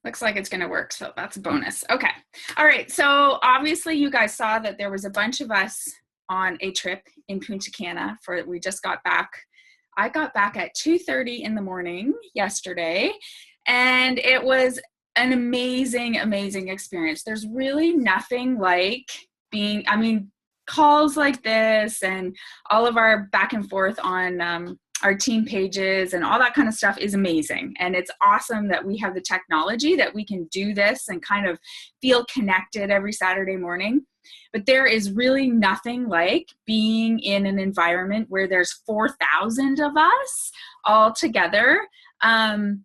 Looks like it's going to work, so that's a bonus. Okay. All right. So obviously you guys saw that there was a bunch of us on a trip in Punta Cana we just got back. I got back at 2:30 in the morning yesterday, and it was an amazing, amazing experience. There's really nothing like calls like this and all of our back and forth on our team pages and all that kind of stuff is amazing. And it's awesome that we have the technology that we can do this and kind of feel connected every Saturday morning. But there is really nothing like being in an environment where there's 4,000 of us all together, and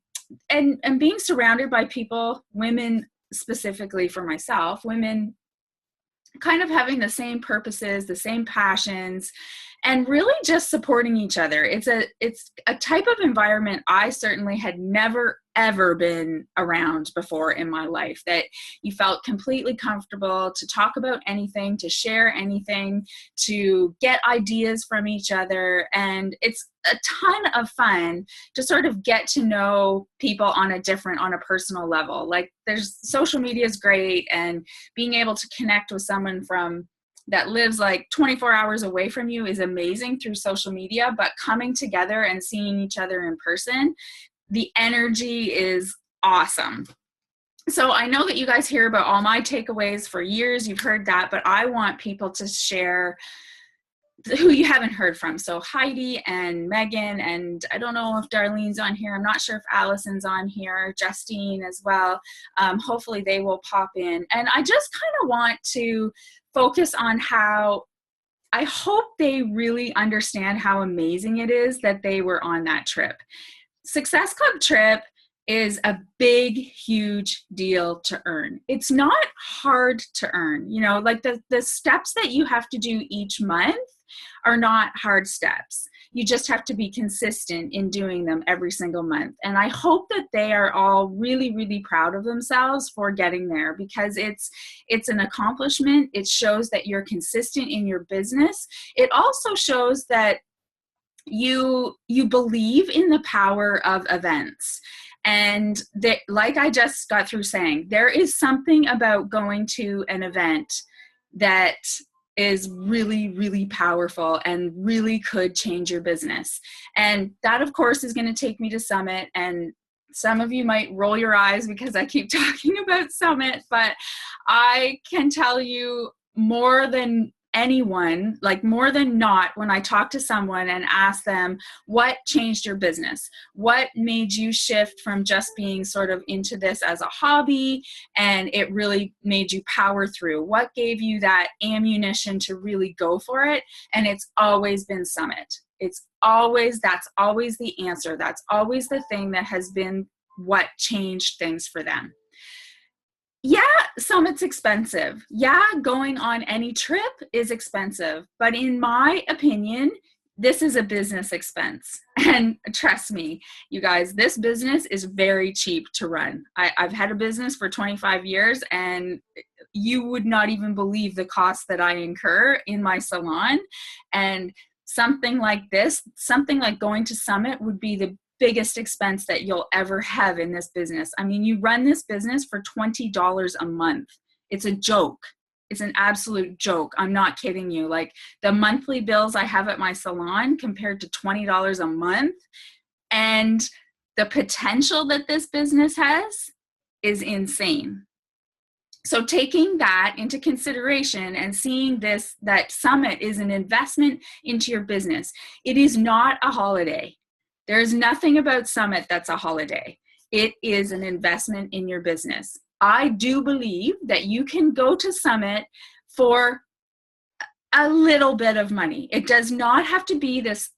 being surrounded by people, women specifically for myself, women kind of having the same purposes, the same passions, and really just supporting each other. It's a type of environment I certainly had never, ever been around before in my life, that you felt completely comfortable to talk about anything, to share anything, to get ideas from each other. And it's a ton of fun to sort of get to know people on a personal level. Like, there's social media is great, and being able to connect with someone that lives like 24 hours away from you is amazing through social media, but coming together and seeing each other in person, the energy is awesome. So I know that you guys hear about all my takeaways for years. You've heard that, but I want people to share who you haven't heard from. So Heidi and Megan, and I don't know if Darlene's on here. I'm not sure if Allison's on here, Justine as well. Hopefully they will pop in. And I just kind of want to focus on how I hope they really understand how amazing it is that they were on that trip. Success Club trip is a big, huge deal to earn. It's not hard to earn. You know, like the steps that you have to do each month are not hard steps. You just have to be consistent in doing them every single month. And I hope that they are all really, really proud of themselves for getting there, because it's an accomplishment. It shows that you're consistent in your business. It also shows that you believe in the power of events. And that, like I just got through saying, there is something about going to an event that is really, really powerful and really could change your business. And that, of course, is going to take me to Summit. And some of you might roll your eyes because I keep talking about Summit, but I can tell you more than anyone, like more than not, when I talk to someone and ask them, what changed your business? What made you shift from just being sort of into this as a hobby and it really made you power through? What gave you that ammunition to really go for it? And it's always been Summit. That's always the answer. That's always the thing that has been what changed things for them. Yeah, Summit's expensive. Yeah, going on any trip is expensive. But in my opinion, this is a business expense. And trust me, you guys, this business is very cheap to run. I've had a business for 25 years, and you would not even believe the cost that I incur in my salon. And something like this, something like going to Summit, would be the biggest expense that you'll ever have in this business. I mean, you run this business for $20 a month. It's a joke. It's an absolute joke. I'm not kidding you. Like, the monthly bills I have at my salon compared to $20 a month, and the potential that this business has is insane. So taking that into consideration and seeing that Summit is an investment into your business. It is not a holiday. There's nothing about Summit that's a holiday. It is an investment in your business. I do believe that you can go to Summit for a little bit of money. It does not have to be this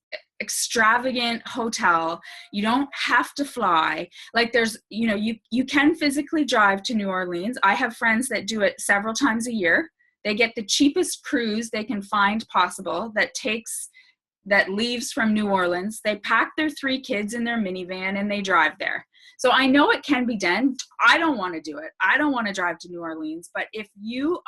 extravagant hotel. You don't have to fly. Like, you can physically drive to New Orleans. I have friends that do it several times a year. They get the cheapest cruise they can find possible that leaves from New Orleans. They pack their 3 kids in their minivan and they drive there. So I know it can be done. I don't want to do it. I don't want to drive to New Orleans. But if you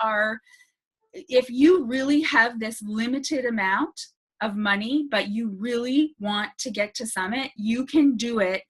really have this limited amount of money, but you really want to get to Summit, you can do it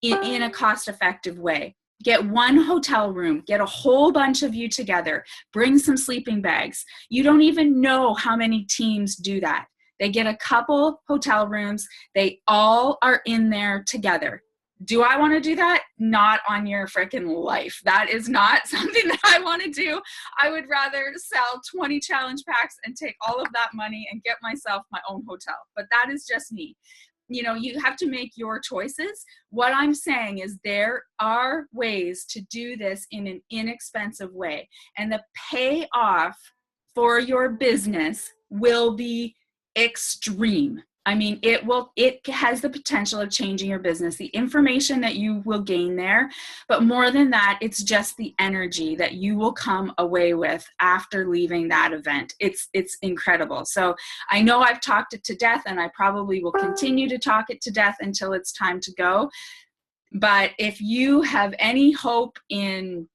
in a cost-effective way. Get one hotel room, get a whole bunch of you together, bring some sleeping bags. You don't even know how many teams do that. They get a couple hotel rooms, they all are in there together. Do I want to do that? Not on your freaking life. That is not something that I want to do. I would rather sell 20 challenge packs and take all of that money and get myself my own hotel. But that is just me. You know, you have to make your choices. What I'm saying is there are ways to do this in an inexpensive way. And the payoff for your business will be extreme. I mean, it has the potential of changing your business, the information that you will gain there. But more than that, it's just the energy that you will come away with after leaving that event. It's incredible. So I know I've talked it to death, and I probably will continue to talk it to death until it's time to go. But if you have any hope in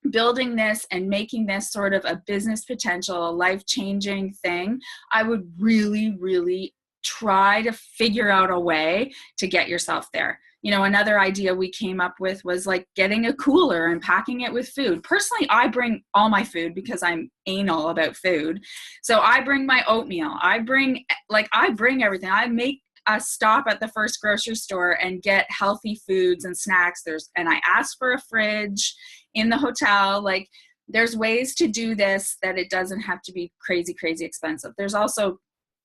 building this and making this sort of a business potential, a life-changing thing, I would really, really try to figure out a way to get yourself there. You know, another idea we came up with was like getting a cooler and packing it with food. Personally, I bring all my food because I'm anal about food. So I bring my oatmeal. I bring everything. I make a stop at the first grocery store and get healthy foods and snacks. And I ask for a fridge in the hotel. Like, there's ways to do this that it doesn't have to be crazy, crazy expensive. There's also,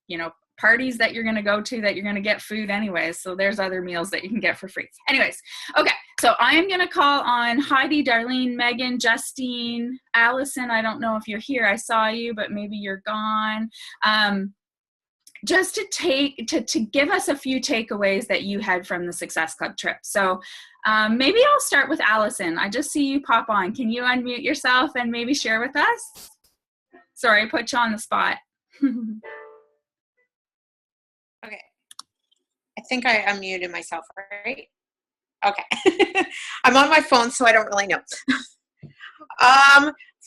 you know, parties that you're going to go to that you're going to get food anyways. So there's other meals that you can get for free. Anyways, okay. So I am going to call on Heidi, Darlene, Megan, Justine, Allison. I don't know if you're here. I saw you, but maybe you're gone. Just to give us a few takeaways that you had from the Success Club trip. So maybe I'll start with Allison. I just see you pop on. Can you unmute yourself and maybe share with us? Sorry, I put you on the spot. Okay. I think I unmuted myself, right? Okay. I'm on my phone, so I don't really know.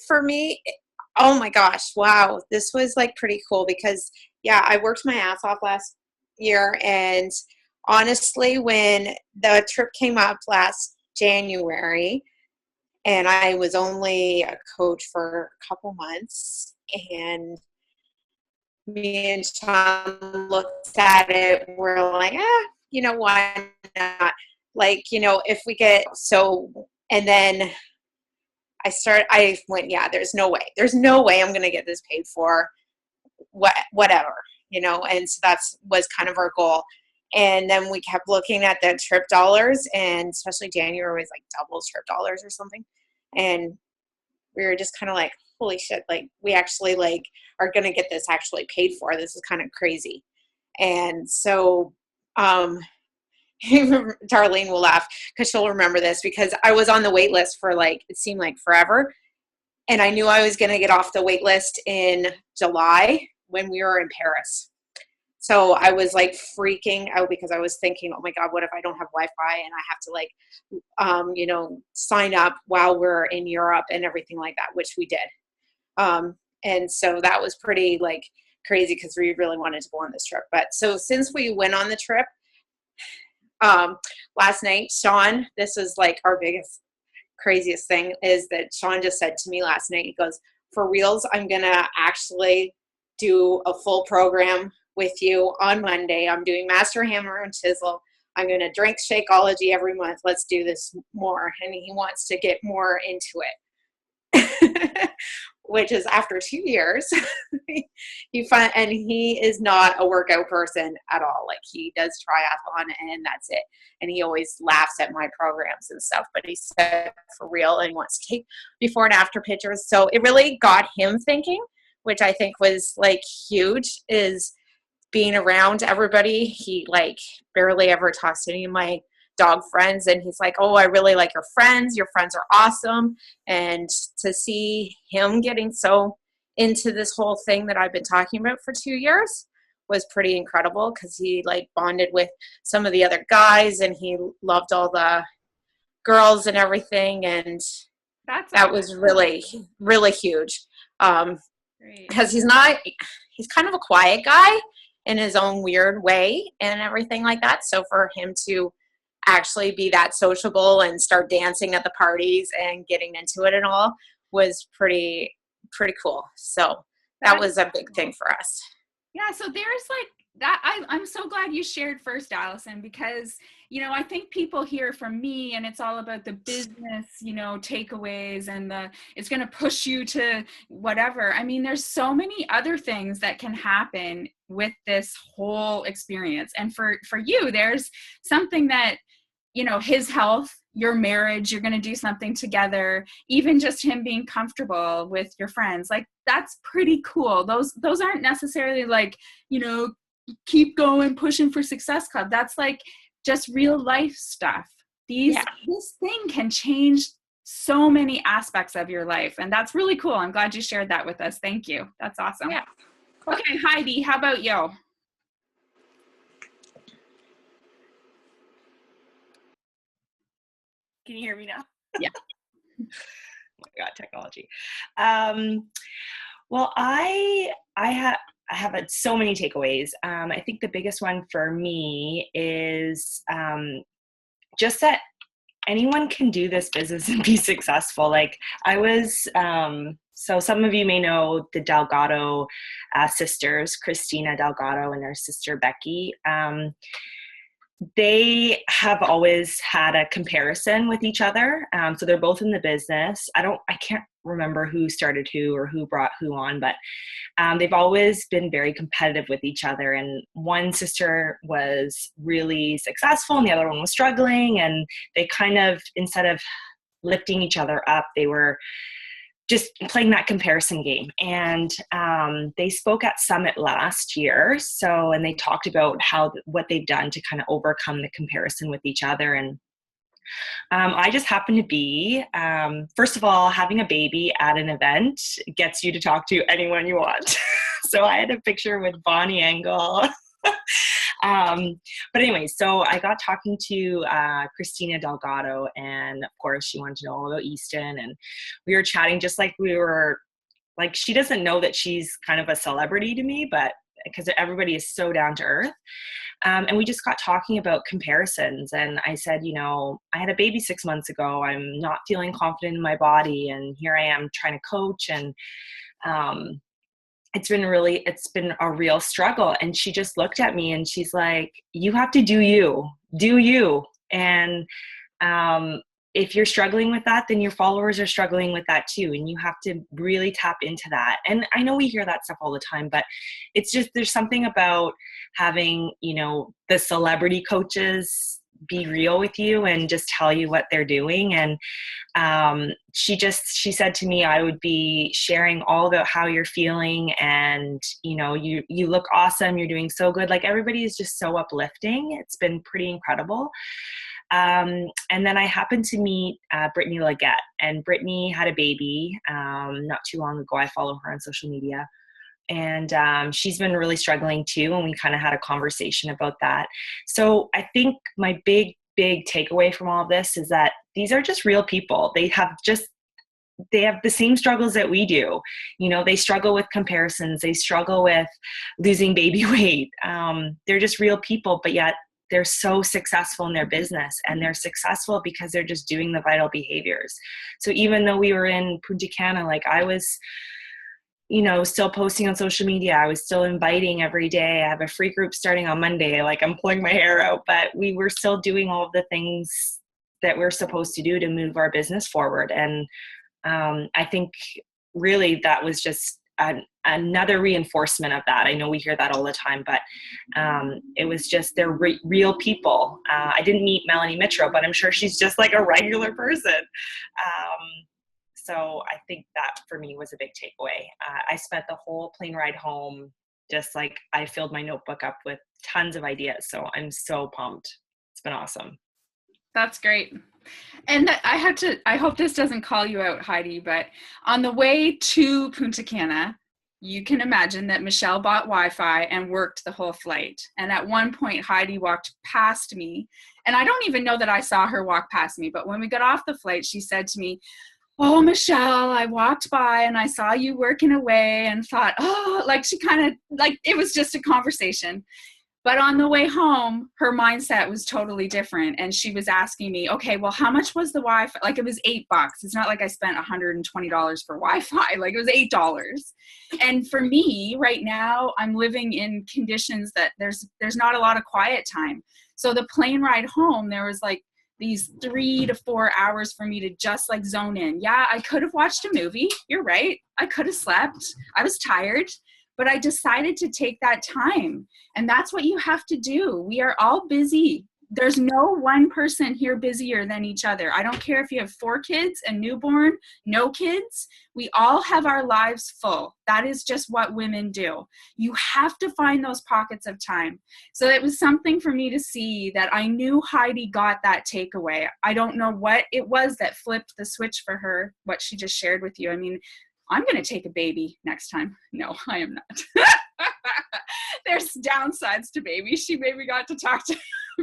For me, oh my gosh, wow. This was like pretty cool because, yeah, I worked my ass off last year. And honestly, when the trip came up last January, and I was only a coach for a couple months, and me and Sean looked at it, we're like, you know, why not? Like, you know, if we get and then I went, yeah, there's no way I'm going to get this paid for, whatever, you know, and so was kind of our goal. And then we kept looking at the trip dollars, and especially January was like double trip dollars or something. And we were just kind of like, holy shit, like we actually like are going to get this actually paid for. This is kind of crazy. And so, Darlene will laugh because she'll remember this, because I was on the wait list for like, it seemed like forever. And I knew I was going to get off the wait list in July when we were in Paris. So I was like freaking out because I was thinking, oh my God, what if I don't have Wi-Fi and I have to like, you know, sign up while we're in Europe and everything like that, which we did. And so that was pretty like crazy because we really wanted to go on this trip. But so since we went on the trip, last night, Sean, this is like our biggest, craziest thing is that Sean just said to me last night, he goes, for reals, I'm going to actually do a full program with you on Monday. I'm doing Master Hammer and Chisel. I'm going to drink Shakeology every month. Let's do this more. And he wants to get more into it, which is after 2 years. And he is not a workout person at all. Like, he does triathlon and that's it. And he always laughs at my programs and stuff, but he said for real and wants to take before and after pictures. So it really got him thinking, which I think was like huge, is being around everybody. He like barely ever talks to any of my dog friends, and he's like, oh, I really like your friends are awesome. And to see him getting so into this whole thing that I've been talking about for 2 years was pretty incredible, because he like bonded with some of the other guys and he loved all the girls and everything, and that was really, really huge. Because he's kind of a quiet guy in his own weird way and everything like that. So for him to actually be that sociable and start dancing at the parties and getting into it and all was pretty cool. So that was a big thing for us. Yeah, so there's like that. I'm so glad you shared first, Allison, because, you know, I think people hear from me and it's all about the business, you know, takeaways and it's going to push you to whatever. I mean, there's so many other things that can happen with this whole experience. And for you, there's something that, you know, his health, your marriage, you're going to do something together, even just him being comfortable with your friends. Like, that's pretty cool. Those aren't necessarily like, you know, keep going, pushing for success club. That's like just real life stuff. This thing can change so many aspects of your life. And that's really cool. I'm glad you shared that with us. Thank you. That's awesome. Yeah. Cool. Okay, Heidi, how about you? Can you hear me now? Yeah. Oh my God, technology. Well, I have had so many takeaways. I think the biggest one for me is just that anyone can do this business and be successful. Like I was, so some of you may know the Delgado sisters, Christina Delgado and her sister Becky. They have always had a comparison with each other. So they're both in the business. I can't remember who started who or who brought who on, but they've always been very competitive with each other. And one sister was really successful and the other one was struggling. And they kind of, instead of lifting each other up, they were just playing that comparison game. And they spoke at Summit last year. And they talked about what they've done to kind of overcome the comparison with each other. And I just happen to be, first of all, having a baby at an event gets you to talk to anyone you want. So I had a picture with Bonnie Engel. But anyway, so I got talking to Christina Delgado, and of course she wanted to know all about Easton, and we were chatting just like we were, like, she doesn't know that she's kind of a celebrity to me, but because everybody is so down to earth. And we just got talking about comparisons. And I said, you know, I had a baby 6 months ago. I'm not feeling confident in my body. And here I am trying to coach. And it's been a real struggle. And she just looked at me and she's like, you have to do you. And if you're struggling with that, then your followers are struggling with that too. And you have to really tap into that. And I know we hear that stuff all the time, but it's just, there's something about having, you know, the celebrity coaches be real with you and just tell you what they're doing. And she said to me, I would be sharing all about how you're feeling, and you know, you look awesome, you're doing so good. Like, everybody is just so uplifting. It's been pretty incredible. And then I happened to meet Brittany Leggett, and Brittany had a baby not too long ago. I follow her on social media, and she's been really struggling too, and we kind of had a conversation about that. So I think my big takeaway from all of this is that these are just real people. They have the same struggles that we do. You know, they struggle with comparisons, they struggle with losing baby weight. They're just real people, but yet they're so successful in their business, and they're successful because they're just doing the vital behaviors. So even though we were in Punta Cana, like, I was, you know, still posting on social media. I was still inviting every day. I have a free group starting on Monday. Like, I'm pulling my hair out, but we were still doing all of the things that we're supposed to do to move our business forward. And I think really that was just another reinforcement of that. I know we hear that all the time, but it was just, they're real people. I didn't meet Melanie Mitro, but I'm sure she's just like a regular person. So I think that for me was a big takeaway. I spent the whole plane ride home just like, I filled my notebook up with tons of ideas. So I'm so pumped. It's been awesome. That's great. And I hope this doesn't call you out, Heidi, but on the way to Punta Cana, you can imagine that Michelle bought Wi-Fi and worked the whole flight. And at one point, Heidi walked past me, and I don't even know that I saw her walk past me, but when we got off the flight, she said to me, "Oh, Michelle, I walked by and I saw you working away," and thought, oh, like, she kind of, like, it was just a conversation. But on the way home, her mindset was totally different. And she was asking me, okay, well, how much was the Wi-Fi? Like, it was $8. It's not like I spent $120 for Wi-Fi. Like, it was $8. And for me right now, I'm living in conditions that there's not a lot of quiet time. So the plane ride home, there was like these 3 to 4 hours for me to just like zone in. Yeah, I could have watched a movie. You're right. I could have slept. I was tired. But I decided to take that time. And that's what you have to do. We are all busy. There's no one person here busier than each other. I don't care if you have 4 kids, a newborn, no kids. We all have our lives full. That is just what women do. You have to find those pockets of time. So it was something for me to see that I knew Heidi got that takeaway. I don't know what it was that flipped the switch for her, what she just shared with you. I mean, I'm going to take a baby next time. No, I am not. There's downsides to baby. She maybe got to talk to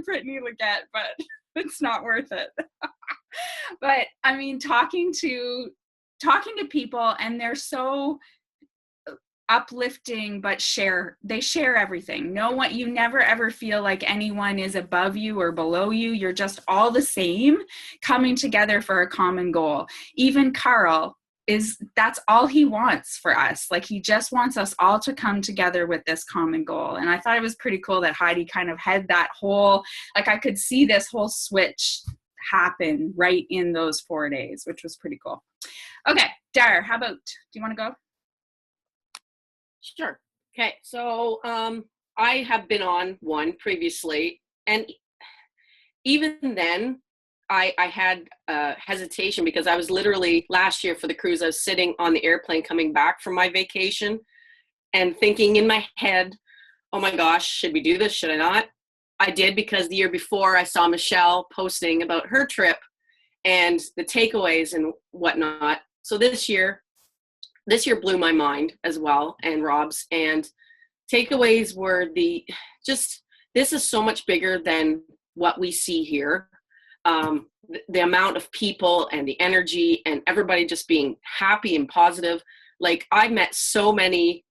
Brittany Leggett, but it's not worth it. But I mean, talking to people, and they're so uplifting, but they share everything. You never ever feel like anyone is above you or below you. You're just all the same, coming together for a common goal. Even Carl, that's all he wants for us. Like, he just wants us all to come together with this common goal. And I thought it was pretty cool that Heidi kind of had that whole, like, I could see this whole switch happen right in those 4 days, which was pretty cool. Okay, Dar, how about, do you want to go? Sure. Okay, so I have been on one previously, and even then I had hesitation, because I was literally, last year for the cruise, I was sitting on the airplane coming back from my vacation and thinking in my head, oh my gosh, should we do this? Should I not? I did, because the year before I saw Michelle posting about her trip and the takeaways and whatnot. So this year blew my mind as well, and Rob's, and takeaways were this is so much bigger than what we see here. The amount of people and the energy and everybody just being happy and positive. Like, I met so many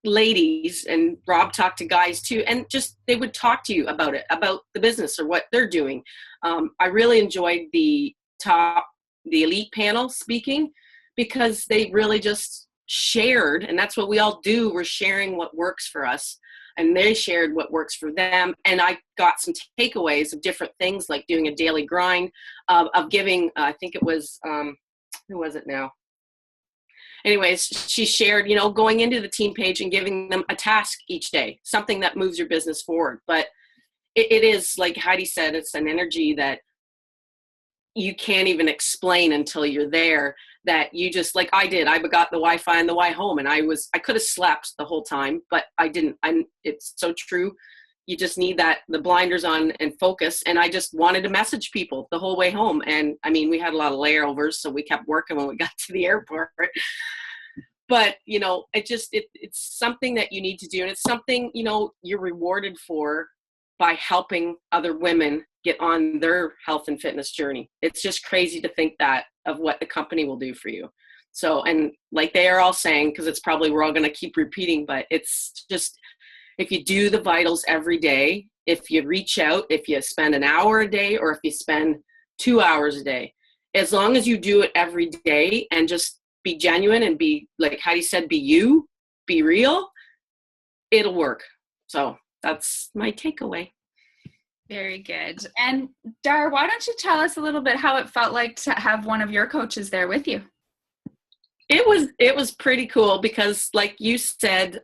ladies, and Rob talked to guys too, and just they would talk to you about the business or what they're doing. I really enjoyed the elite panel speaking, because they really just shared, and that's what we all do. We're sharing what works for us, and they shared what works for them. And I got some takeaways of different things, like doing a daily grind, of giving, I think it was, who was it now? Anyways, she shared, going into the team page and giving them a task each day, something that moves your business forward. But it is, like Heidi said, it's an energy that you can't even explain until you're there, that you just, like I did, I got the Wi-Fi on the way home, and I could have slept the whole time, but I didn't. It's so true. You just need the blinders on and focus. And I just wanted to message people the whole way home. And I mean, we had a lot of layovers, so we kept working when we got to the airport. But, it's something that you need to do. And it's something, you're rewarded for by helping other women get on their health and fitness journey. It's just crazy to think that of what the company will do for you. So, and like they are all saying, because it's probably, we're all going to keep repeating, but it's just, if you do the vitals every day, if you reach out, if you spend an hour a day, or if you spend 2 hours a day, as long as you do it every day and just be genuine and be, like Heidi said, be you, be real, it'll work. So that's my takeaway. Very good. And Dar, why don't you tell us a little bit how it felt like to have one of your coaches there with you? It was pretty cool, because like you said,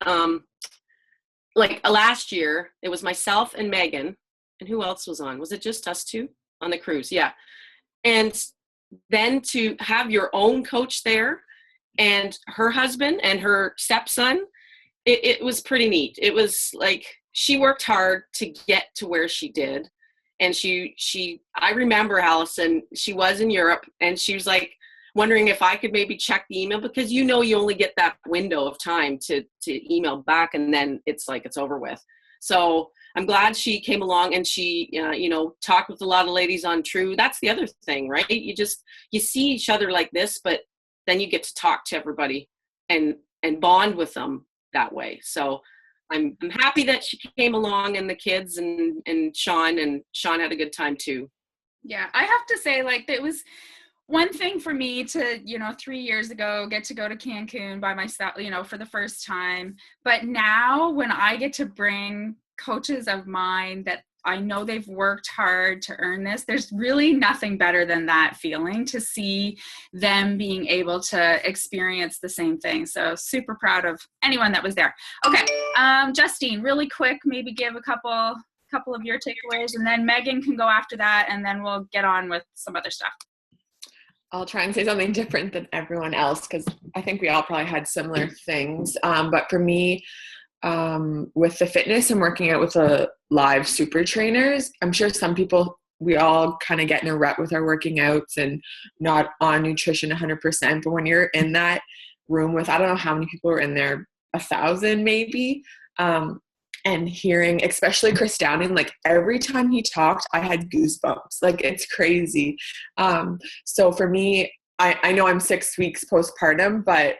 like last year, it was myself and Megan, and who else was on? Was it just us two on the cruise? Yeah. And then to have your own coach there, and her husband and her stepson, it was pretty neat. It was like, she worked hard to get to where she did. And I remember Allison, she was in Europe, and she was like wondering if I could maybe check the email, because you only get that window of time to email back, and then it's like, it's over with. So I'm glad she came along, and she, talked with a lot of ladies on True. That's the other thing, right? You see each other like this, but then you get to talk to everybody and bond with them that way. So I'm happy that she came along, and the kids and Sean had a good time too. Yeah, I have to say, like, it was one thing for me to, 3 years ago, get to go to Cancun by myself, for the first time. But now when I get to bring coaches of mine that I know they've worked hard to earn this, there's really nothing better than that feeling, to see them being able to experience the same thing. So super proud of anyone that was there. Okay, Justine, really quick, maybe give a couple of your takeaways, and then Megan can go after that, and then we'll get on with some other stuff. I'll try and say something different than everyone else, because I think we all probably had similar things. But for me, with the fitness and working out with the live super trainers, I'm sure some people, we all kind of get in a rut with our working outs and not on nutrition 100%. But when you're in that room with, I don't know how many people were in there, 1,000 maybe, and hearing, especially Chris Downing, like every time he talked, I had goosebumps. Like, it's crazy. So for me, I know I'm 6 weeks postpartum, but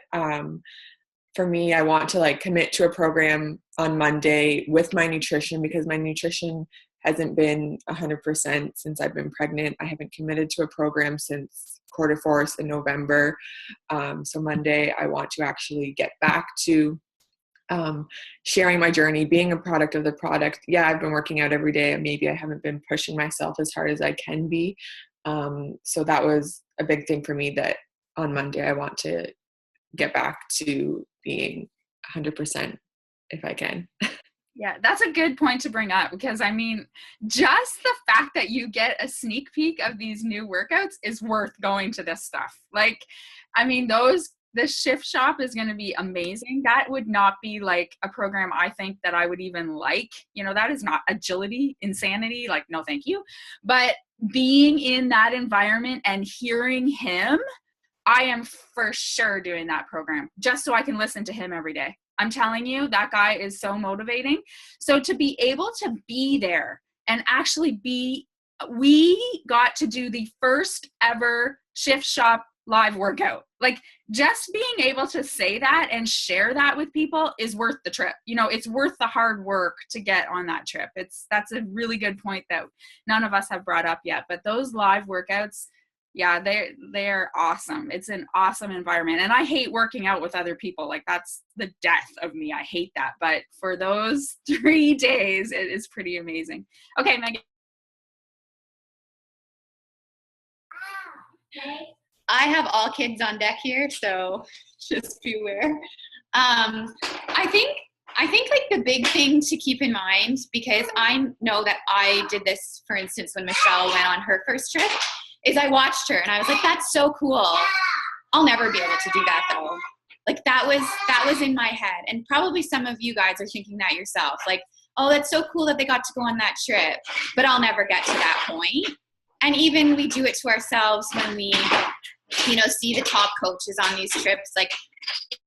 for me, I want to like commit to a program on Monday with my nutrition, because my nutrition hasn't been 100% since I've been pregnant. I haven't committed to a program since quarter force in November. So Monday, I want to actually get back to sharing my journey, being a product of the product. Yeah, I've been working out every day, and maybe I haven't been pushing myself as hard as I can be. So that was a big thing for me, that on Monday I want to get back to being 100% if I can. Yeah, that's a good point to bring up, because I mean, just the fact that you get a sneak peek of these new workouts is worth going to this stuff. Like, I mean, the Shift Shop is going to be amazing. That would not be like a program I think that I would even like. That is not agility, insanity. Like, no, thank you. But being in that environment and hearing him, I am for sure doing that program just so I can listen to him every day. I'm telling you, that guy is so motivating. So to be able to be there and actually we got to do the first ever Shift Shop live workout. Like, just being able to say that and share that with people is worth the trip. It's worth the hard work to get on that trip. That's a really good point that none of us have brought up yet. But those live workouts, yeah, they're awesome. It's an awesome environment. And I hate working out with other people. Like, that's the death of me. I hate that. But for those 3 days, it is pretty amazing. Okay, Megan. I have all kids on deck here, so just beware. I think like the big thing to keep in mind, because I know that I did this, for instance, when Michelle went on her first trip, is I watched her and I was like, that's so cool. I'll never be able to do that though. Like, that was in my head. And probably some of you guys are thinking that yourself. Like, oh, that's so cool that they got to go on that trip, but I'll never get to that point. And even we do it to ourselves when we, see the top coaches on these trips. Like,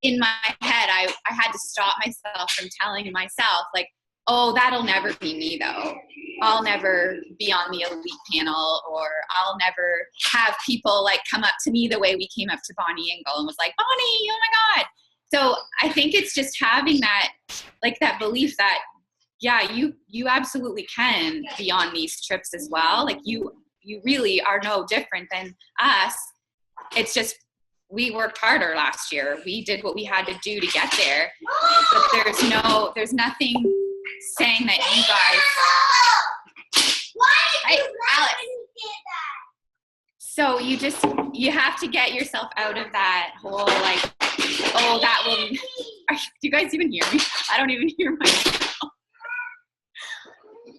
in my head, I had to stop myself from telling myself, like, oh, that'll never be me though. I'll never be on the elite panel, or I'll never have people like come up to me the way we came up to Bonnie Engel and was like, Bonnie, oh my God. So I think it's just having that, like, that belief that, yeah, you absolutely can be on these trips as well. Like, you really are no different than us. It's just, we worked harder last year. We did what we had to do to get there. But there's nothing saying that you guys. Hey, Alex. So you have to get yourself out of that whole, like, oh, that will. Do you guys even hear me? I don't even hear myself.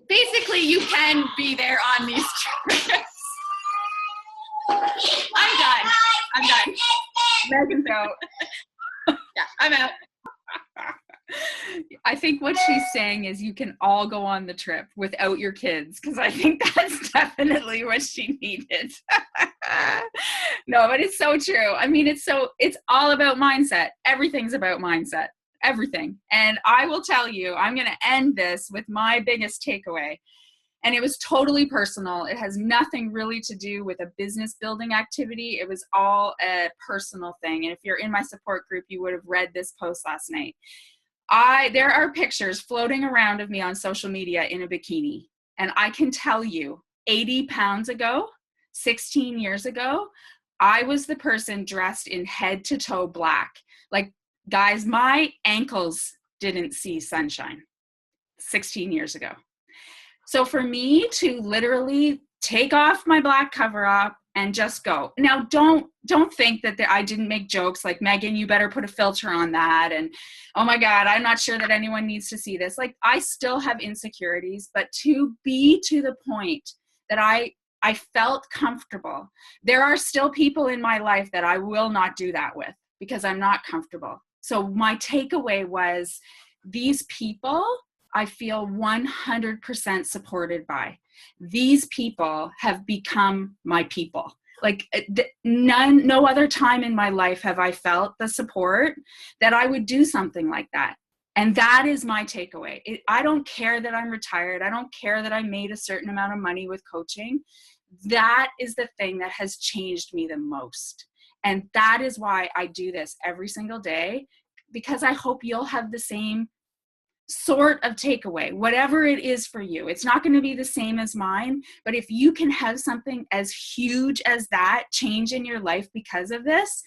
Basically, you can be there on these trips. I'm done. Megan's out. Yeah, I'm out. I think what she's saying is you can all go on the trip without your kids, because I think that's definitely what she needed. No, but it's so true. I mean, it's all about mindset. Everything's about mindset. Everything. And I will tell you, I'm going to end this with my biggest takeaway. And it was totally personal. It has nothing really to do with a business building activity. It was all a personal thing. And if you're in my support group, you would have read this post last night. There are pictures floating around of me on social media in a bikini. And I can tell you, 80 pounds ago, 16 years ago, I was the person dressed in head to toe black. Like, guys, my ankles didn't see sunshine 16 years ago. So for me to literally take off my black cover up and just go. Now, don't think that I didn't make jokes like, Megan, you better put a filter on that. And, oh my God, I'm not sure that anyone needs to see this. Like, I still have insecurities, but to be to the point that I felt comfortable. There are still people in my life that I will not do that with because I'm not comfortable. So my takeaway was, these people I feel 100% supported by. These people have become my people. Like, no other time in my life have I felt the support that I would do something like that. And that is my takeaway. I don't care that I'm retired. I don't care that I made a certain amount of money with coaching. That is the thing that has changed me the most. And that is why I do this every single day, because I hope you'll have the same sort of takeaway, whatever it is for you. It's not going to be the same as mine, but if you can have something as huge as that change in your life because of this,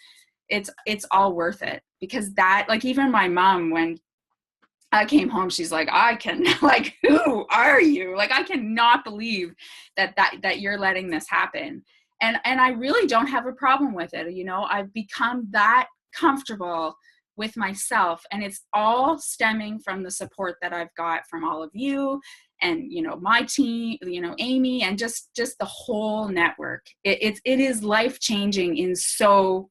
it's all worth it. Because that, like, even my mom, when I came home, she's like, like, who are you? Like, I cannot believe that you're letting this happen. And I really don't have a problem with it. You know, I've become that comfortable with myself, and it's all stemming from the support that I've got from all of you and, you know, my team, you know, Amy, and just the whole network. It is life-changing in so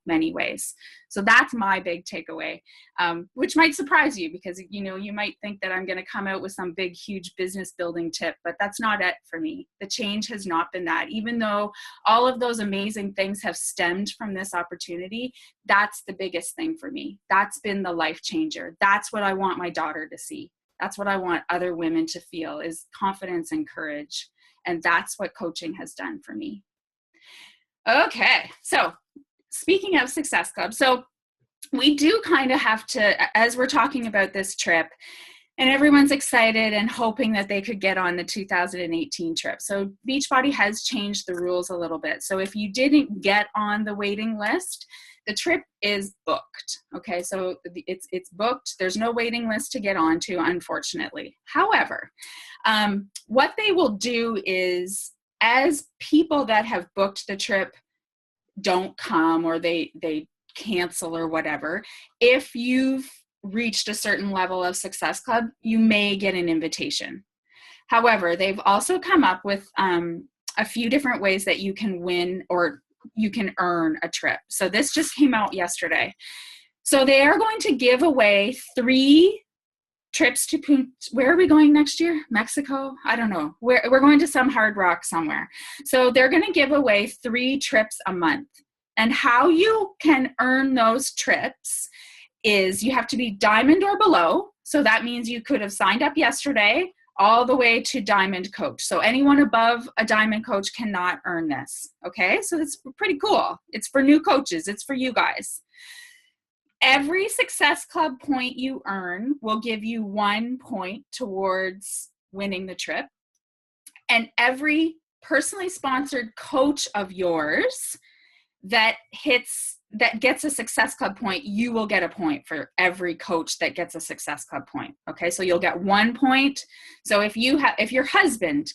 many ways. So that's my big takeaway, which might surprise you because, you know, you might think that I'm going to come out with some big, huge business building tip, but that's not it for me. The change has not been that. Even though all of those amazing things have stemmed from this opportunity, that's the biggest thing for me. That's been the life changer. That's what I want my daughter to see. That's what I want other women to feel, is confidence and courage. And that's what coaching has done for me. Okay, so speaking of Success Club, so we do kind of have to, as we're talking about this trip, and everyone's excited and hoping that they could get on the 2018 trip. So Beachbody has changed the rules a little bit. So if you didn't get on the waiting list, the trip is booked. Okay, so it's booked. There's no waiting list to get onto, unfortunately. However, what they will do is, as people that have booked the trip don't come or they cancel or whatever, if you've reached a certain level of Success Club, you may get an invitation. However, they've also come up with a few different ways that you can win or you can earn a trip. So this just came out yesterday. So they are going to give away 3 trips to where are we going next year? Mexico? I don't know. We're going to some hard rock somewhere. So they're going to give away 3 trips a month. And how you can earn those trips is you have to be diamond or below. So that means you could have signed up yesterday all the way to diamond coach. So anyone above a diamond coach cannot earn this. Okay, so that's pretty cool. It's for new coaches. It's for you guys. Every Success Club point you earn will give you 1 point towards winning the trip. And every personally sponsored coach of yours that gets a Success Club point, you will get a point for every coach that gets a Success Club point. Okay, so you'll get 1 point. So if your husband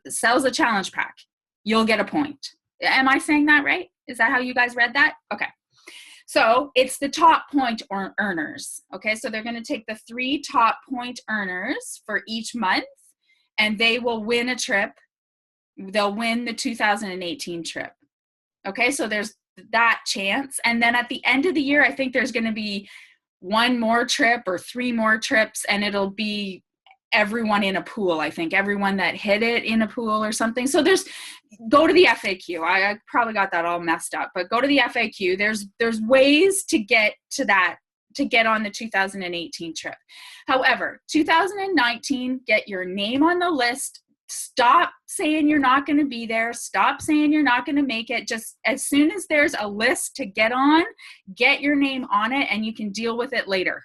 sells a challenge pack, you'll get a point. Am I saying that right? Is that how you guys read that? Okay. So it's the top point earners. Okay, so they're going to take the 3 top point earners for each month, and they will win a trip. They'll win the 2018 trip. Okay, so there's that chance. And then at the end of the year, I think there's going to be 1 more trip or 3 more trips, and it'll be everyone in a pool. I think everyone that hit it in a pool or something. So go to the FAQ. I probably got that all messed up, but go to the FAQ. There's ways to get to that, to get on the 2018 trip. However, 2019, get your name on the list. Stop saying you're not going to be there. Stop saying you're not going to make it. Just as soon as there's a list to get on, get your name on it, and you can deal with it later.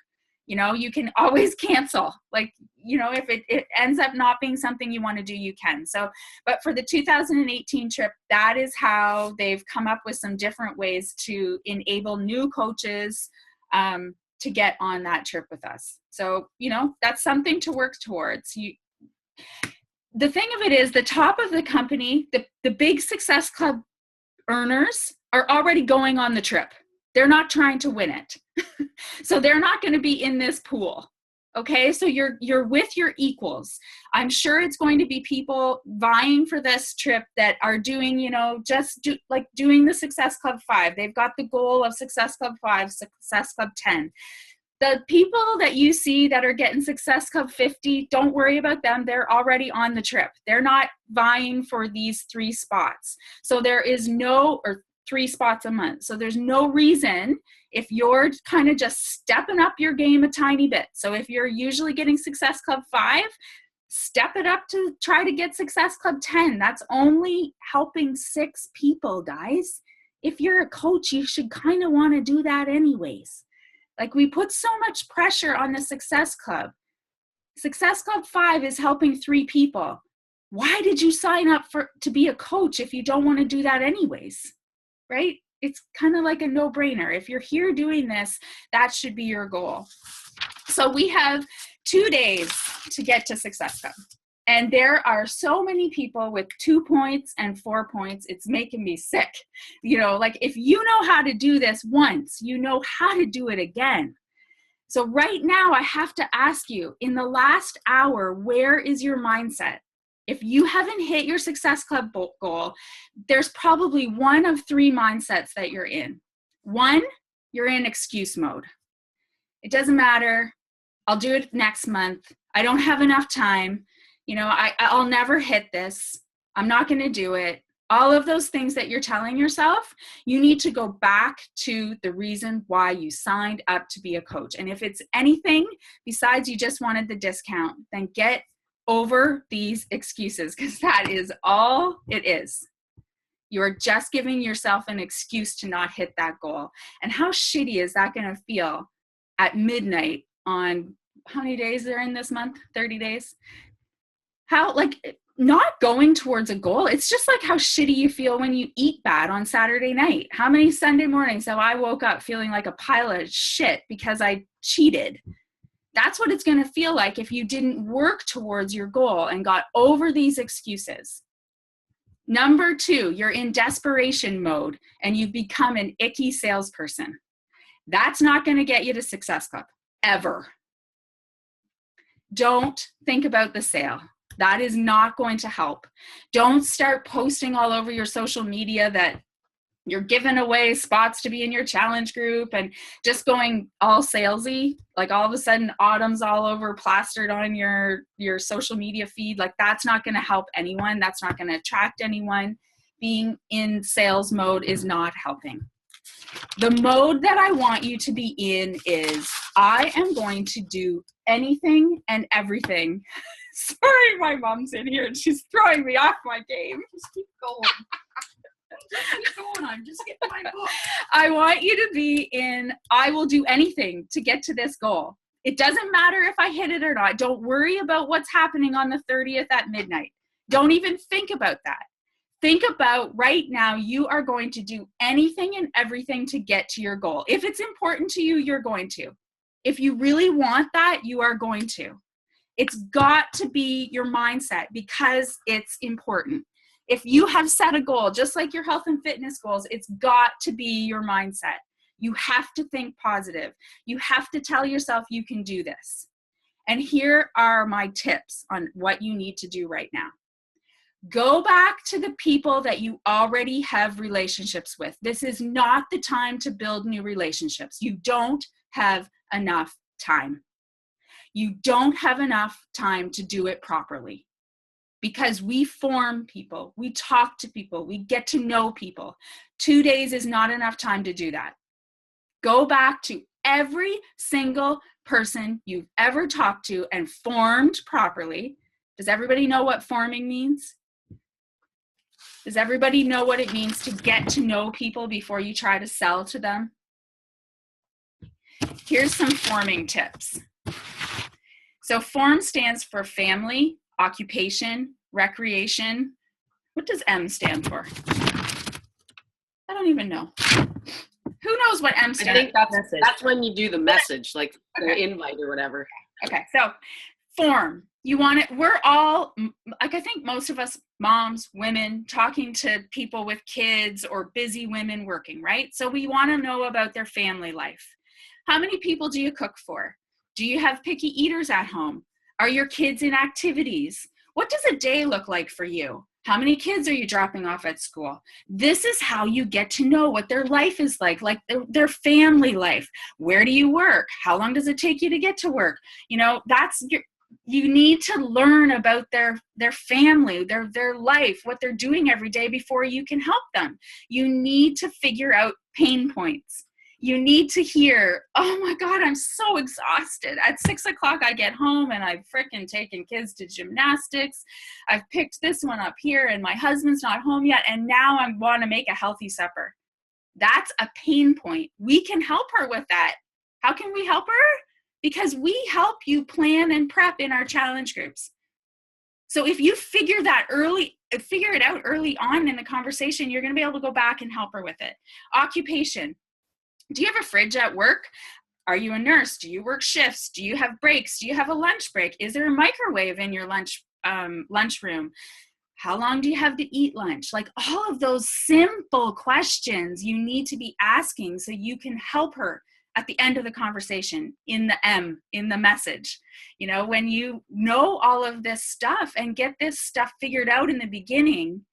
You know, you can always cancel. Like, you know, if it ends up not being something you want to do, you can. So, but for the 2018 trip, that is how they've come up with some different ways to enable new coaches to get on that trip with us. So, you know, that's something to work towards. The thing of it is, the top of the company, the big Success Club earners are already going on the trip. They're not trying to win it. So they're not going to be in this pool. Okay, so you're with your equals. I'm sure it's going to be people vying for this trip that are doing, you know, doing the Success Club 5. They've got the goal of Success Club 5, Success Club 10. The people that you see that are getting Success Club 50, don't worry about them. They're already on the trip. They're not vying for these 3 spots. So there is or 3 spots a month. So there's no reason, if you're kind of just stepping up your game a tiny bit. So if you're usually getting Success Club 5, step it up to try to get Success Club 10. That's only helping 6 people, guys. If you're a coach, you should kind of want to do that anyways. Like, we put so much pressure on the Success Club. Success Club 5 is helping 3 people. Why did you sign up to be a coach if you don't want to do that anyways? Right? It's kind of like a no-brainer. If you're here doing this, that should be your goal. So we have 2 days to get to Success Club. And there are so many people with 2 points and 4 points. It's making me sick. You know, like, if you know how to do this once, you know how to do it again. So right now, I have to ask you, in the last hour, where is your mindset? If you haven't hit your Success Club goal, there's probably one of 3 mindsets that you're in. 1, you're in excuse mode. It doesn't matter. I'll do it next month. I don't have enough time. You know, I'll never hit this. I'm not going to do it. All of those things that you're telling yourself, you need to go back to the reason why you signed up to be a coach. And if it's anything besides you just wanted the discount, then get over these excuses, because that is all it is. You're just giving yourself an excuse to not hit that goal. And how shitty is that going to feel at midnight on, how many days are in this month? 30 days? How, like, not going towards a goal, it's just like how shitty you feel when you eat bad on Saturday night. How many Sunday mornings have I woke up feeling like a pile of shit because I cheated? That's what it's going to feel like if you didn't work towards your goal and got over these excuses. Number 2, you're in desperation mode and you've become an icky salesperson. That's not going to get you to Success Club, ever. Don't think about the sale. That is not going to help. Don't start posting all over your social media that you're giving away spots to be in your challenge group and just going all salesy. Like, all of a sudden, Autumn's all over plastered on your social media feed. Like, that's not going to help anyone. That's not going to attract anyone. Being in sales mode is not helping. The mode that I want you to be in is, I am going to do anything and everything. Sorry, my mom's in here and she's throwing me off my game. Just keep going. Just keep going. I'm just getting my book. I want you to be in, I will do anything to get to this goal. It doesn't matter if I hit it or not. Don't worry about what's happening on the 30th at midnight. Don't even think about that. Think about right now, you are going to do anything and everything to get to your goal. If it's important to you, you're going to. If you really want that, you are going to. It's got to be your mindset because it's important. If you have set a goal, just like your health and fitness goals, it's got to be your mindset. You have to think positive. You have to tell yourself you can do this. And here are my tips on what you need to do right now. Go back to the people that you already have relationships with. This is not the time to build new relationships. You don't have enough time. You don't have enough time to do it properly. Because we form people, we talk to people, we get to know people. 2 days is not enough time to do that. Go back to every single person you've ever talked to and formed properly. Does everybody know what forming means? Does everybody know what it means to get to know people before you try to sell to them? Here's some forming tips. So FORM stands for family, occupation, recreation. What does M stand for? I don't even know. Who knows what M I stands think that's when you do the message, like the invite or whatever. Okay, so form. You want it, we're all, like I think most of us moms, women, talking to people with kids or busy women working, right? So we want to know about their family life. How many people do you cook for? Do you have picky eaters at home? Are your kids in activities? What does a day look like for you? How many kids are you dropping off at school? This is how you get to know what their life is like their family life. Where do you work? How long does it take you to get to work? You know, you need to learn about their family, their life, what they're doing every day before you can help them. You need to figure out pain points. You need to hear, oh my God, I'm so exhausted. At 6 o'clock, I get home and I've frickin' taken kids to gymnastics. I've picked this one up here and my husband's not home yet. And now I want to make a healthy supper. That's a pain point. We can help her with that. How can we help her? Because we help you plan and prep in our challenge groups. So if you figure it out early on in the conversation, you're going to be able to go back and help her with it. Occupation. Do you have a fridge at work? Are you a nurse? Do you work shifts? Do you have breaks? Do you have a lunch break? Is there a microwave in your lunchroom? How long do you have to eat lunch? Like all of those simple questions you need to be asking so you can help her at the end of the conversation in the message. You know, when you know all of this stuff and get this stuff figured out in the beginning,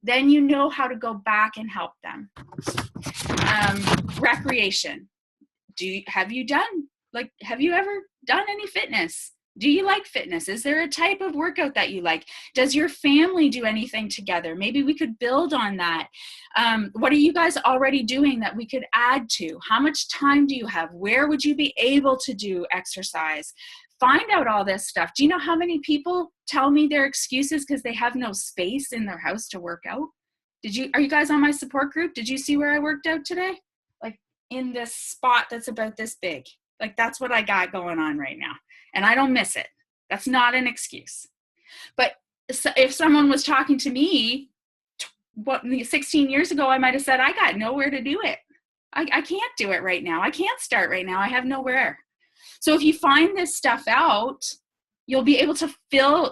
then you know how to go back and help them. Recreation. Have you ever done any fitness? Do you like fitness? Is there a type of workout that you like? Does your family do anything together? Maybe we could build on that. What are you guys already doing that we could add to? How much time do you have? Where would you be able to do exercise? Find out all this stuff. Do you know how many people tell me their excuses because they have no space in their house to work out? Are you guys on my support group? Did you see where I worked out today? Like in this spot that's about this big. Like that's what I got going on right now. And I don't miss it. That's not an excuse. But if someone was talking to me 16 years ago, I might have said, I got nowhere to do it. I can't do it right now. I can't start right now. I have nowhere. So if you find this stuff out, you'll be able to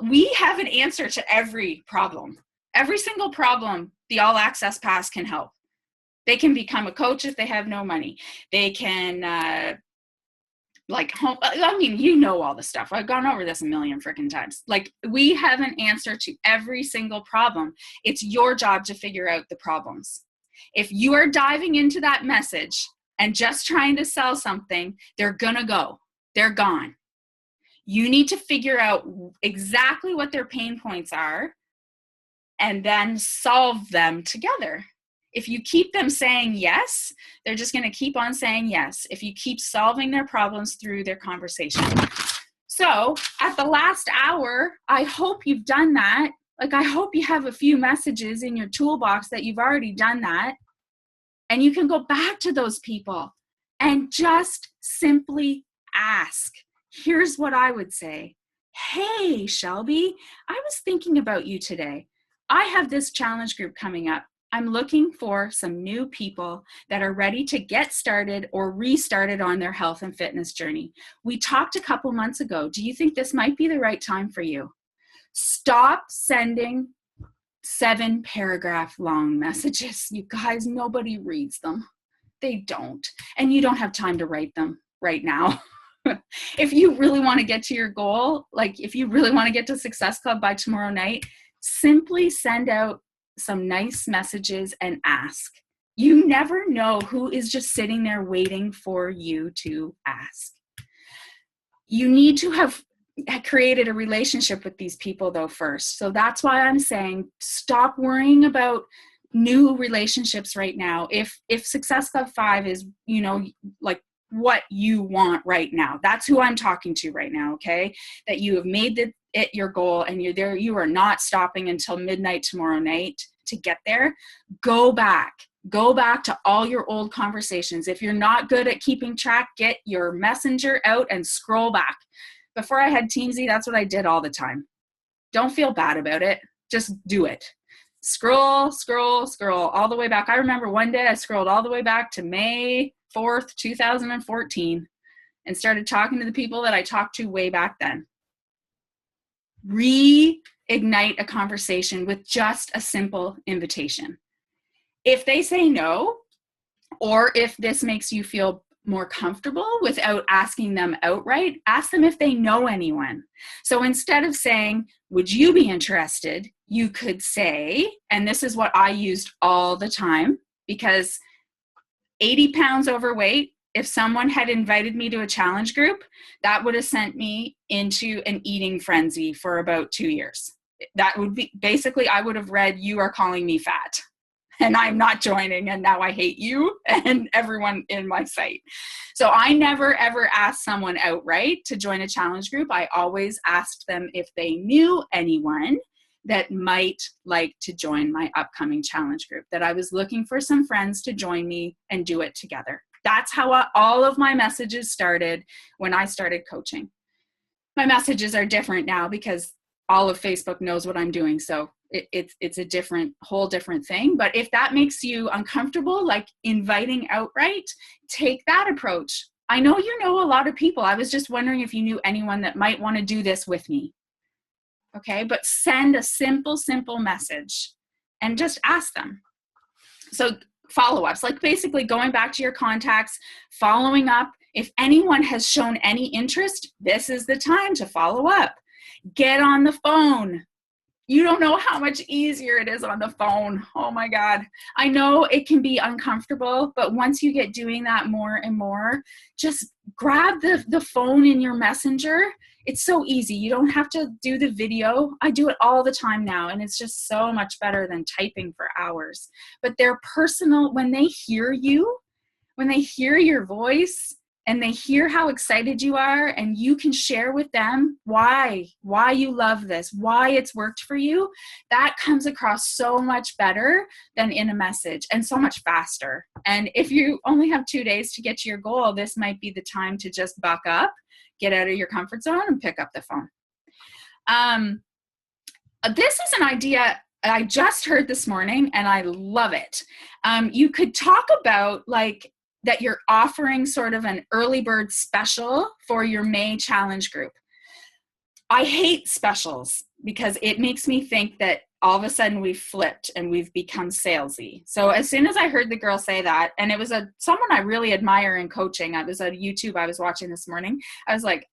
we have an answer to every problem. Every single problem, the All Access Pass can help. They can become a coach if they have no money. They can, you know all the stuff. I've gone over this a million freaking times. Like, we have an answer to every single problem. It's your job to figure out the problems. If you are diving into that message and just trying to sell something, they're gonna go. They're gone. You need to figure out exactly what their pain points are and then solve them together. If you keep them saying yes, they're just going to keep on saying yes. If you keep solving their problems through their conversation. So at the last hour, I hope you've done that. Like, I hope you have a few messages in your toolbox that you've already done that. And you can go back to those people and just simply ask. Here's what I would say. Hey, Shelby, I was thinking about you today. I have this challenge group coming up. I'm looking for some new people that are ready to get started or restarted on their health and fitness journey. We talked a couple months ago. Do you think this might be the right time for you? Stop sending 7-paragraph long messages. You guys, nobody reads them. They don't. And you don't have time to write them right now. If you really want to get to your goal, like if you really want to get to Success Club by tomorrow night, simply send out some nice messages and ask. You never know who is just sitting there waiting for you to ask. You need to have created a relationship with these people though first. So that's why I'm saying stop worrying about new relationships right now. If Success Club 5 is, like what you want right now, that's who I'm talking to right now, okay? That you have made it your goal and you are not stopping until midnight tomorrow night to get there. Go back Go back to all your old conversations. If you're not good at keeping track, get your messenger out and scroll back. Before I had Teamsy, that's what I did all the time. Don't feel bad about it. Just do it. Scroll all the way back. I remember one day I scrolled all the way back to May 4th, 2014 and started talking to the people that I talked to way back then. Reignite a conversation with just a simple invitation. If they say no, or if this makes you feel more comfortable without asking them outright, ask them if they know anyone. So instead of saying, would you be interested? You could say, and this is what I used all the time, because 80 pounds overweight, if someone had invited me to a challenge group, that would have sent me into an eating frenzy for about 2 years. That would be, basically, I would have read, you are calling me fat. And I'm not joining, and now I hate you and everyone in my sight. So I never, ever asked someone outright to join a challenge group. I always asked them if they knew anyone that might like to join my upcoming challenge group, that I was looking for some friends to join me and do it together. That's how all of my messages started when I started coaching. My messages are different now because all of Facebook knows what I'm doing. So it's a whole different thing. But if that makes you uncomfortable, like inviting outright, take that approach. I know you know a lot of people. I was just wondering if you knew anyone that might want to do this with me. Okay, but send a simple message and just ask them. So follow-ups, like basically going back to your contacts, following up. If anyone has shown any interest, this is the time to follow up. Get on the phone. You don't know how much easier it is on the phone. Oh my God. I know it can be uncomfortable, but once you get doing that more and more, just grab the phone in your messenger. It's so easy. You don't have to do the video. I do it all the time now, and it's just so much better than typing for hours. But they're personal. When they hear you, when they hear your voice, and they hear how excited you are, and you can share with them why you love this, why it's worked for you, that comes across so much better than in a message and so much faster. And if you only have 2 days to get to your goal, this might be the time to just buck up, get out of your comfort zone, and pick up the phone. This is an idea I just heard this morning, and I love it. You could talk about that you're offering sort of an early bird special for your May challenge group. I hate specials because it makes me think that all of a sudden we've flipped and we've become salesy. So as soon as I heard the girl say that, and it was someone I really admire in coaching, it was a YouTube I was watching this morning, I was like,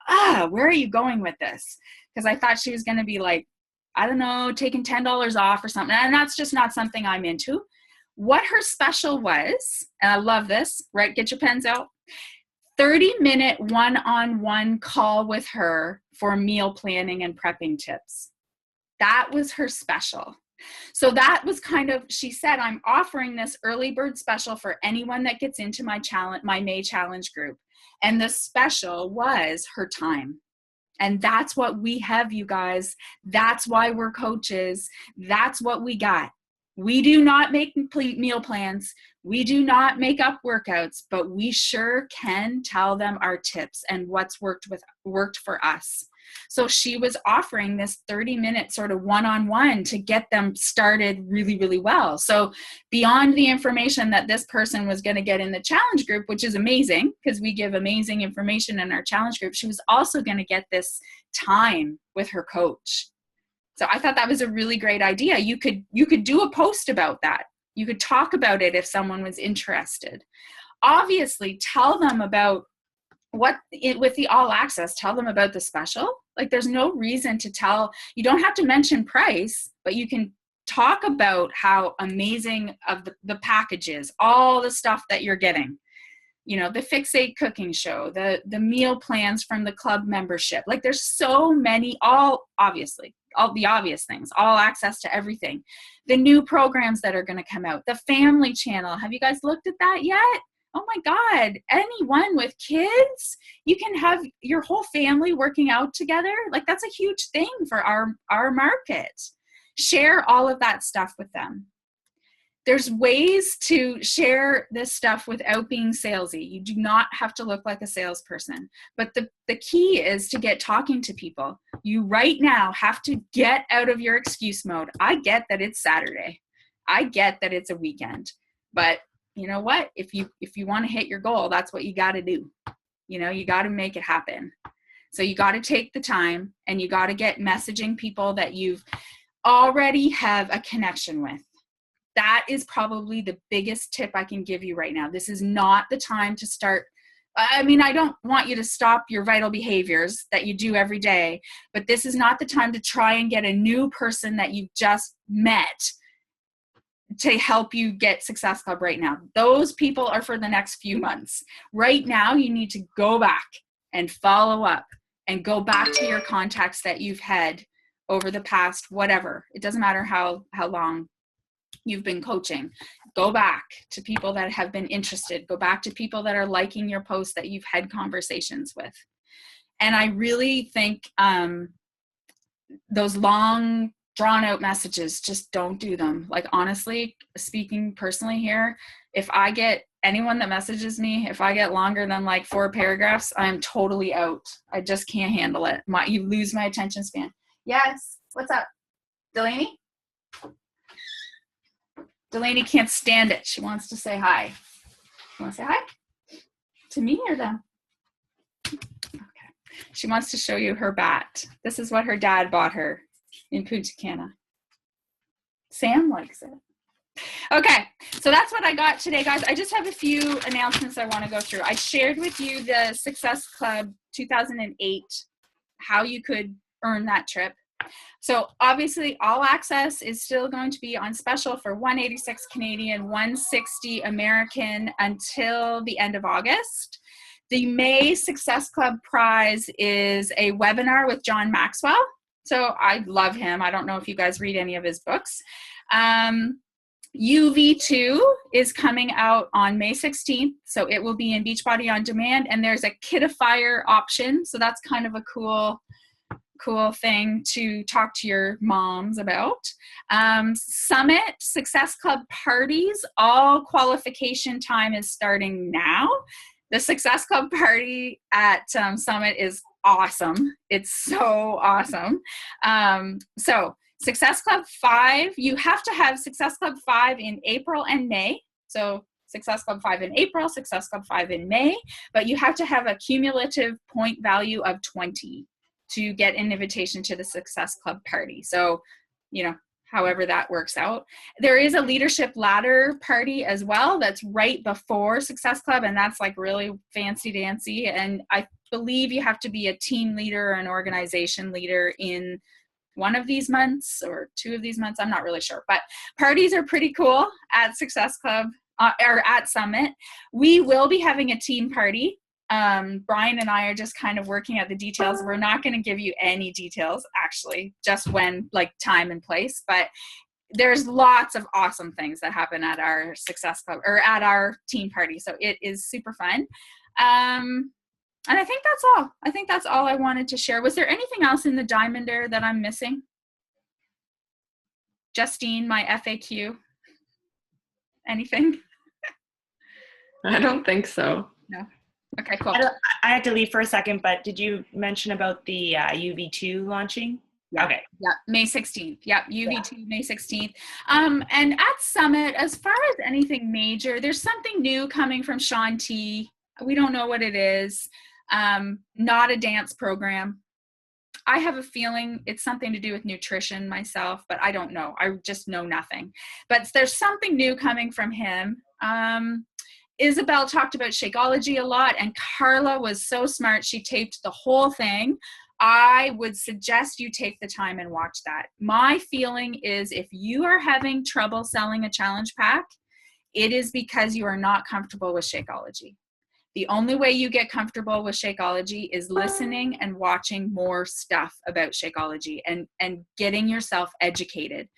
where are you going with this? Because I thought she was going to be like, I don't know, taking $10 off or something. And that's just not something I'm into. What her special was, and I love this, right? Get your pens out. 30-minute one-on-one call with her for meal planning and prepping tips. That was her special. So that was kind of, she said, I'm offering this early bird special for anyone that gets into my May challenge group. And the special was her time. And that's what we have, you guys. That's why we're coaches. That's what we got. We do not make complete meal plans. We do not make up workouts, but we sure can tell them our tips and what's worked for us. So she was offering this 30-minute sort of one-on-one to get them started really, really well. So beyond the information that this person was going to get in the challenge group, which is amazing because we give amazing information in our challenge group, she was also going to get this time with her coach. So I thought that was a really great idea. You could do a post about that. You could talk about it if someone was interested. Obviously, tell them about with the all access, tell them about the special. Like there's no reason to you don't have to mention price, but you can talk about how amazing of the package is, all the stuff that you're getting. You know, the Fixate cooking show, the meal plans from the club membership. Like there's so many, all the obvious things, all access to everything. The new programs that are going to come out, the family channel. Have you guys looked at that yet? Oh my God, anyone with kids, you can have your whole family working out together. Like that's a huge thing for our market. Share all of that stuff with them. there's ways to share this stuff without being salesy. You do not have to look like a salesperson. But the key is to get talking to people. You right now have to get out of your excuse mode. I get that it's Saturday. I get that it's a weekend. But you know what? If you want to hit your goal, that's what you got to do. You got to make it happen. So you got to take the time, and you got to get messaging people that you've already have a connection with. That is probably the biggest tip I can give you right now. This is not the time to start. I mean, I don't want you to stop your vital behaviors that you do every day, but this is not the time to try and get a new person that you've just met to help you get Success Club right now. Those people are for the next few months. Right now, you need to go back and follow up and go back to your contacts that you've had over the past, whatever. It doesn't matter how long you've been coaching. Go back to people that have been interested. Go back to people that are liking your posts that you've had conversations with. And I really think those long, drawn out messages, just don't do them. Like, honestly, speaking personally here, if I get anyone that messages me, if I get longer than like 4 paragraphs, I'm totally out. I just can't handle it. You lose my attention span. Yes. What's up? Delaney? Delaney can't stand it. She wants to say hi. You want to say hi? To me or them? Okay. She wants to show you her bat. This is what her dad bought her in Punta Cana. Sam likes it. Okay, so that's what I got today, guys. I just have a few announcements I want to go through. I shared with you the Success Club 2008, how you could earn that trip. So obviously all access is still going to be on special for $186 Canadian, $160 American until the end of August. The May Success Club prize is a webinar with John Maxwell. So I love him. I don't know if you guys read any of his books. UV2 is coming out on May 16th. So it will be in Beachbody On Demand, and there's a Kitifier option. So that's kind of a cool thing to talk to your moms about. Summit Success Club parties, all qualification time is starting now. The Success Club party at Summit is awesome. It's so awesome. So Success Club 5, you have to have Success Club 5 in April and May. So Success Club 5 in April, Success Club 5 in May, but you have to have a cumulative point value of 20 to get an invitation to the Success Club party. So, however that works out. There is a leadership ladder party as well that's right before Success Club, and that's like really fancy dancy. And I believe you have to be a team leader or an organization leader in one of these months or 2 of these months. I'm not really sure, but parties are pretty cool at Success Club or at Summit. We will be having a team party. Brian and I are just kind of working out the details. We're not going to give you any details, actually, just when, like, time and place, but there's lots of awesome things that happen at our Success Club or at our team party. So it is super fun. And I think that's all. I think that's all I wanted to share. Was there anything else in the Diamondaire that I'm missing? Justine, my FAQ. Anything? I don't think so. No. Okay, cool. I had to leave for a second, but did you mention about the UV2 launching? Yeah. Okay. Yeah, May 16th. Yeah, UV2, May 16th. And at Summit, as far as anything major, there's something new coming from Shaun T. We don't know what it is. Not a dance program. I have a feeling it's something to do with nutrition myself, but I don't know. I just know nothing. But there's something new coming from him. Isabel talked about Shakeology a lot, and Carla was so smart. She taped the whole thing. I would suggest you take the time and watch that. My feeling is if you are having trouble selling a challenge pack, it is because you are not comfortable with Shakeology. The only way you get comfortable with Shakeology is listening and watching more stuff about Shakeology and getting yourself educated.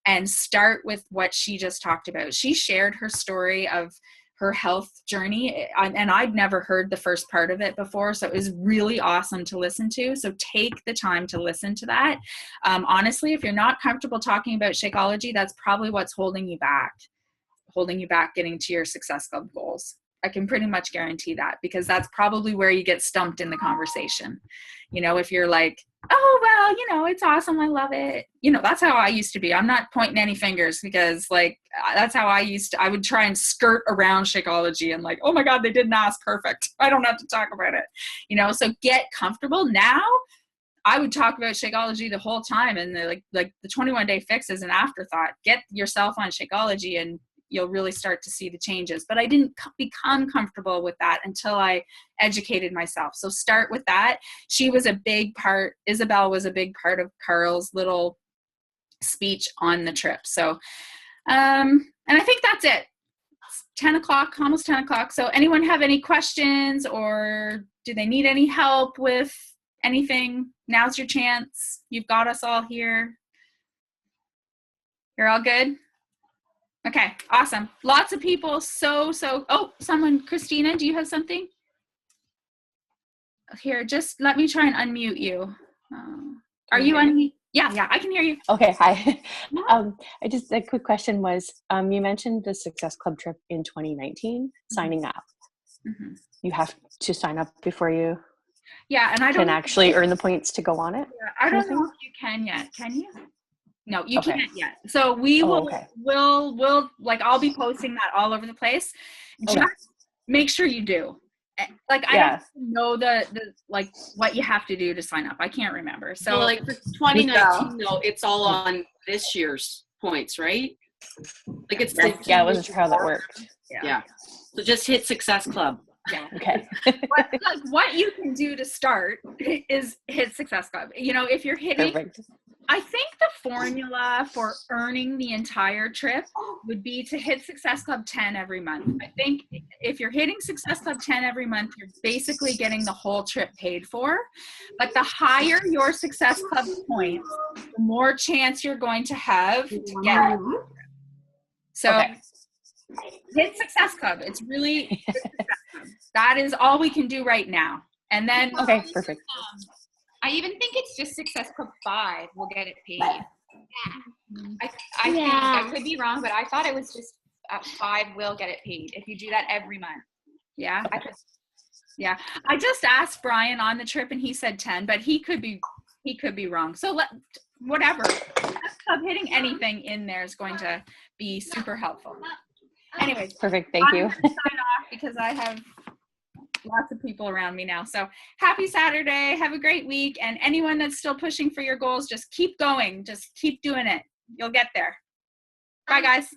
And start with what she just talked about. She shared her story of her health journey, and I'd never heard the first part of it before, so it was really awesome to listen to. So take the time to listen to that. Honestly, if you're not comfortable talking about Shakeology, that's probably what's holding you back. holding you back getting to your Success Club goals. I can pretty much guarantee that, because that's probably where you get stumped in the conversation. You know, if you're like, oh, well, you know, it's awesome, I love it. You know, that's how I used to be. I'm not pointing any fingers, because like, that's how I would try and skirt around Shakeology and like, oh my God, they didn't ask, perfect, I don't have to talk about it. You know, so get comfortable. Now I would talk about Shakeology the whole time, and like the 21-day fix is an afterthought. Get yourself on Shakeology and you'll really start to see the changes. But I didn't become comfortable with that until I educated myself. So start with that. She was a big part, Isabel was a big part of Carl's little speech on the trip. So, and I think that's it. It's 10 o'clock, almost 10 o'clock. So anyone have any questions, or do they need any help with anything? Now's your chance. You've got us all here. You're all good? Okay, awesome. Lots of people. Oh, someone, Christina, do you have something? Here, just let me try and unmute you. Are you on? Yeah, I can hear you. Okay, hi. I just, a quick question was, you mentioned the Success Club trip in 2019, signing up. Mm-hmm. You have to sign up before you and I don't can actually earn the points to go on it? I don't know if you can yet. Can you? No, you can't yet. So we will, we'll like, I'll be posting that all over the place. Just make sure you do. Like, I don't know the like what you have to do to sign up. I can't remember. So like for 2019, though, it's all on this year's points, right? Like it's I wasn't sure how that worked. Yeah. So just hit Success Club. Yeah. Okay. what you can do to start is hit Success Club. You know, if you're hitting, Perfect. I think the formula for earning the entire trip would be to hit Success Club 10 every month. I think if you're hitting Success Club 10 every month, you're basically getting the whole trip paid for. But the higher your Success Club points, the more chance you're going to have to get it. So hit Success Club. It's really, that is all we can do right now. And then, okay, perfect. I even think it's just Success Club 5 will get it paid. I think, I could be wrong, but I thought it was just 5 will get it paid if you do that every month. Yeah. I just asked Brian on the trip and he said 10, but he could be wrong. So whatever. Hitting anything in there is going to be super helpful. Anyways. Perfect. Thank you. I'm going to sign off because I have lots of people around me now. So happy Saturday. Have a great week. And anyone that's still pushing for your goals, just keep going. Just keep doing it. You'll get there. Bye, guys.